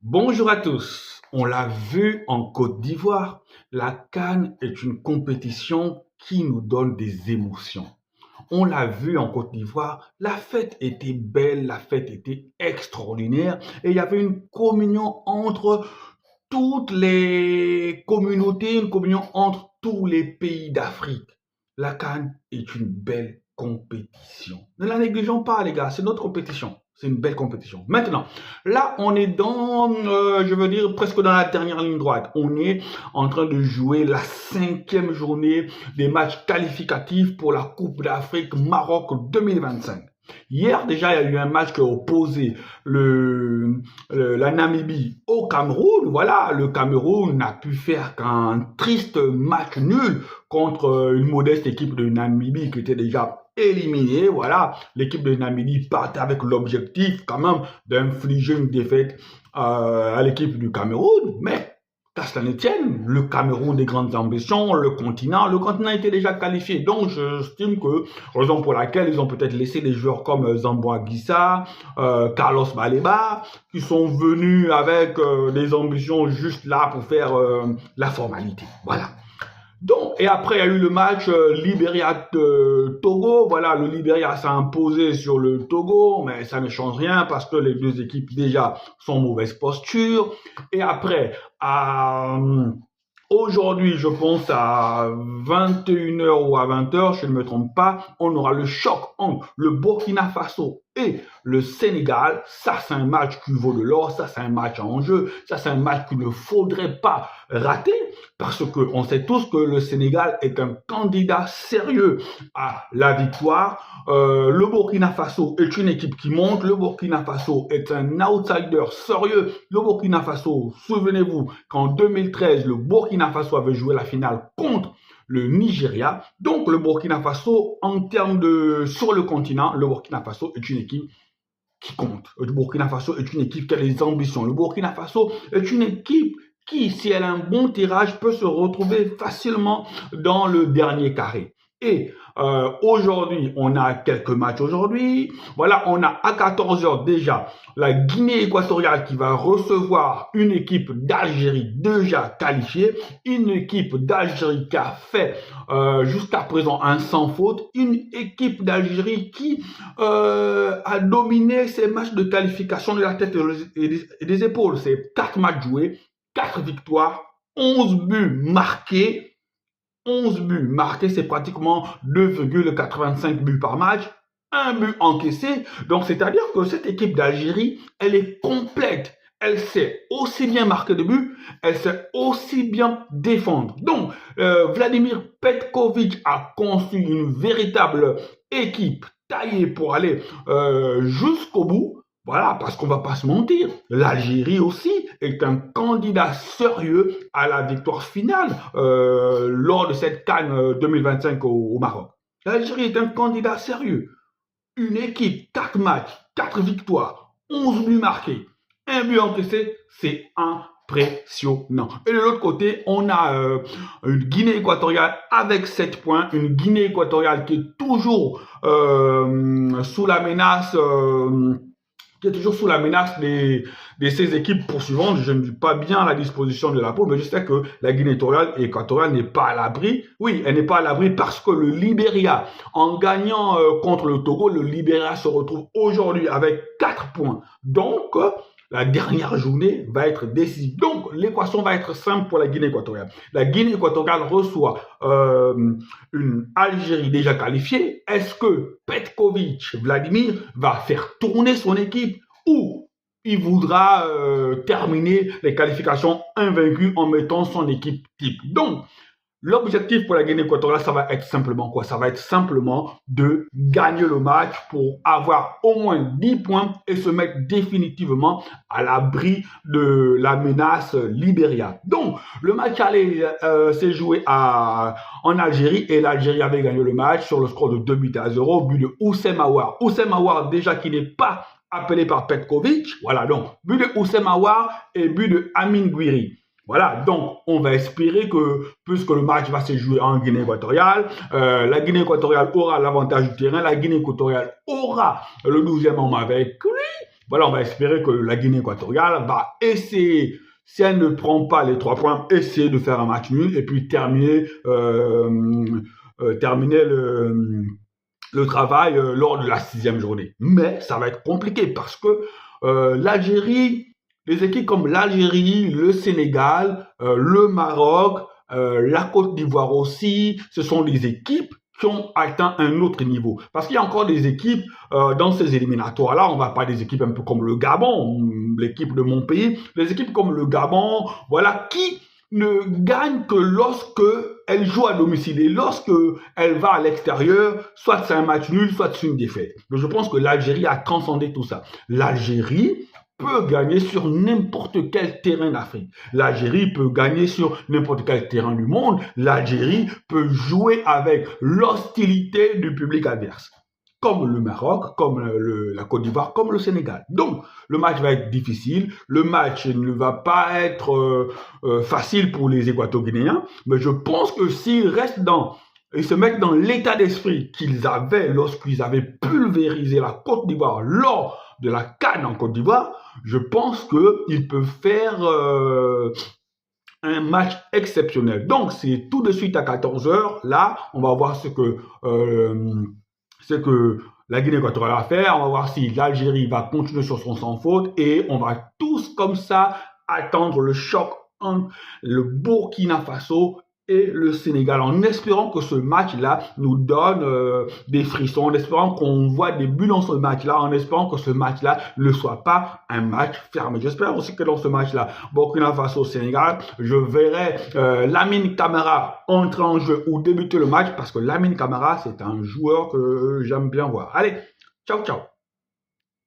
Bonjour à tous. On l'a vu en Côte d'Ivoire, la CAN est une compétition qui nous donne des émotions. On l'a vu en Côte d'Ivoire, la fête était belle, la fête était extraordinaire et il y avait une communion entre toutes les communautés, une communion entre tous les pays d'Afrique. La CAN est une belle compétition. Ne la négligeons pas, les gars, c'est notre compétition. C'est une belle compétition. Maintenant, là, on est je veux dire, presque dans la dernière ligne droite. On est en train de jouer la 5e journée des matchs qualificatifs pour la Coupe d'Afrique Maroc 2025. Hier, déjà, il y a eu un match qui a opposé la Namibie au Cameroun. Voilà, le Cameroun n'a pu faire qu'un triste match nul contre une modeste équipe de Namibie qui était déjà éliminée. Voilà, l'équipe de Namibie partait avec l'objectif quand même d'infliger une défaite à l'équipe du Cameroun. Mais qu'à cela ne tienne, le Cameroun des grandes ambitions, le continent était déjà qualifié. Donc, j'estime que, raison pour laquelle ils ont peut-être laissé des joueurs comme Zambo Anguissa, Carlos Baleba, qui sont venus avec des ambitions juste là pour faire la formalité. Voilà. Donc, et après, il y a eu le match Libéria-Togo. Voilà, le Libéria s'est imposé sur le Togo, mais ça ne change rien parce que les deux équipes déjà sont en mauvaise posture. Et après, aujourd'hui, je pense à 21h ou à 20h, je ne me trompe pas, on aura le choc entre le Burkina Faso et le Sénégal. Ça, c'est un match qui vaut de l'or, ça, c'est un match en jeu, ça, c'est un match qu'il ne faudrait pas rater parce qu'on sait tous que le Sénégal est un candidat sérieux à la victoire. Le Burkina Faso est une équipe qui monte, le Burkina Faso est un outsider sérieux. Le Burkina Faso, souvenez-vous qu'en 2013, le Burkina Faso avait joué la finale contre le Nigeria. Donc le Burkina Faso, en termes sur le continent, le Burkina Faso est une équipe qui compte. Le Burkina Faso est une équipe qui a des ambitions. Le Burkina Faso est une équipe qui, si elle a un bon tirage, peut se retrouver facilement dans le dernier carré. Et aujourd'hui, on a quelques matchs aujourd'hui. Voilà, on a à 14h déjà la Guinée équatoriale qui va recevoir une équipe d'Algérie déjà qualifiée, une équipe d'Algérie qui a fait jusqu'à présent un sans faute, une équipe d'Algérie qui a dominé ses matchs de qualification de la tête et des épaules. C'est 4 matchs joués, 4 victoires, 11 buts marqués. 11 buts marqués, c'est pratiquement 2,85 buts par match, un but encaissé. Donc, c'est-à-dire que cette équipe d'Algérie, elle est complète. Elle sait aussi bien marquer de buts, elle sait aussi bien défendre. Donc, Vladimir Petkovic a conçu une véritable équipe taillée pour aller jusqu'au bout. Voilà, parce qu'on va pas se mentir, l'Algérie aussi est un candidat sérieux à la victoire finale lors de cette CAN 2025 au Maroc. L'Algérie est un candidat sérieux. Une équipe, 4 matchs, 4 victoires, 11 buts marqués, un but encaissé, c'est impressionnant. Et de l'autre côté, on a une Guinée équatoriale avec 7 points, une Guinée équatoriale qui est toujours sous la menace de ces équipes poursuivantes. Je ne dis pas bien la disposition de la poule, mais je sais que la Guinée équatoriale n'est pas à l'abri. Oui, elle n'est pas à l'abri parce que le Libéria, en gagnant contre le Togo, le Libéria se retrouve aujourd'hui avec 4 points. Donc, la dernière journée va être décisive. Donc, l'équation va être simple pour la Guinée équatoriale. La Guinée équatoriale reçoit une Algérie déjà qualifiée. Est-ce que Petkovic, Vladimir, va faire tourner son équipe ou il voudra terminer les qualifications invaincues en mettant son équipe type? Donc, l'objectif pour la Guinée équatoriale, ça va être simplement quoi? Ça va être simplement de gagner le match pour avoir au moins 10 points et se mettre définitivement à l'abri de la menace Libéria. Donc, le match s'est joué en Algérie et l'Algérie avait gagné le match sur le score de 2-0, but de Houssem Aouar. Houssem Aouar, déjà qui n'est pas appelé par Petkovic. Voilà, donc, but de Houssem Aouar et but de Amine Gouiri. Voilà, donc on va espérer que, puisque le match va se jouer en Guinée équatoriale, la Guinée équatoriale aura l'avantage du terrain, la Guinée équatoriale aura le 12e homme avec lui. Voilà, on va espérer que la Guinée équatoriale va essayer, si elle ne prend pas les 3 points, essayer de faire un match nul et puis terminer le travail lors de la 6e journée. Mais ça va être compliqué parce que l'Algérie, les équipes comme l'Algérie, le Sénégal, le Maroc, la Côte d'Ivoire aussi, ce sont des équipes qui ont atteint un autre niveau. Parce qu'il y a encore des équipes dans ces éliminatoires-là, on va pas des équipes un peu comme le Gabon, l'équipe de mon pays, les équipes comme le Gabon, voilà, qui ne gagne que lorsque elle joue à domicile et lorsque elle va à l'extérieur, soit c'est un match nul, soit c'est une défaite. Mais je pense que l'Algérie a transcendé tout ça. L'Algérie peut gagner sur n'importe quel terrain d'Afrique. L'Algérie peut gagner sur n'importe quel terrain du monde. L'Algérie peut jouer avec l'hostilité du public adverse, comme le Maroc, comme la Côte d'Ivoire, comme le Sénégal. Donc, le match va être difficile, le match ne va pas être facile pour les Équato-Guinéens, mais je pense que s'ils restent ils se mettent dans l'état d'esprit qu'ils avaient lorsqu'ils avaient pulvérisé la Côte d'Ivoire lors de la CAN en Côte d'Ivoire, je pense qu'ils peuvent faire un match exceptionnel. Donc, c'est tout de suite à 14h. Là, on va voir ce que la Guinée équatoriale va faire. On va voir si l'Algérie va continuer sur son sans faute et on va tous comme ça attendre le choc entre le Burkina Faso et le Sénégal, en espérant que ce match-là nous donne des frissons, en espérant qu'on voit des buts dans ce match-là, en espérant que ce match-là ne soit pas un match fermé. J'espère aussi que dans ce match-là, Burkina Faso-Sénégal, je verrai Lamine Camara entrer en jeu ou débuter le match, parce que Lamine Camara, c'est un joueur que j'aime bien voir. Allez, ciao, ciao!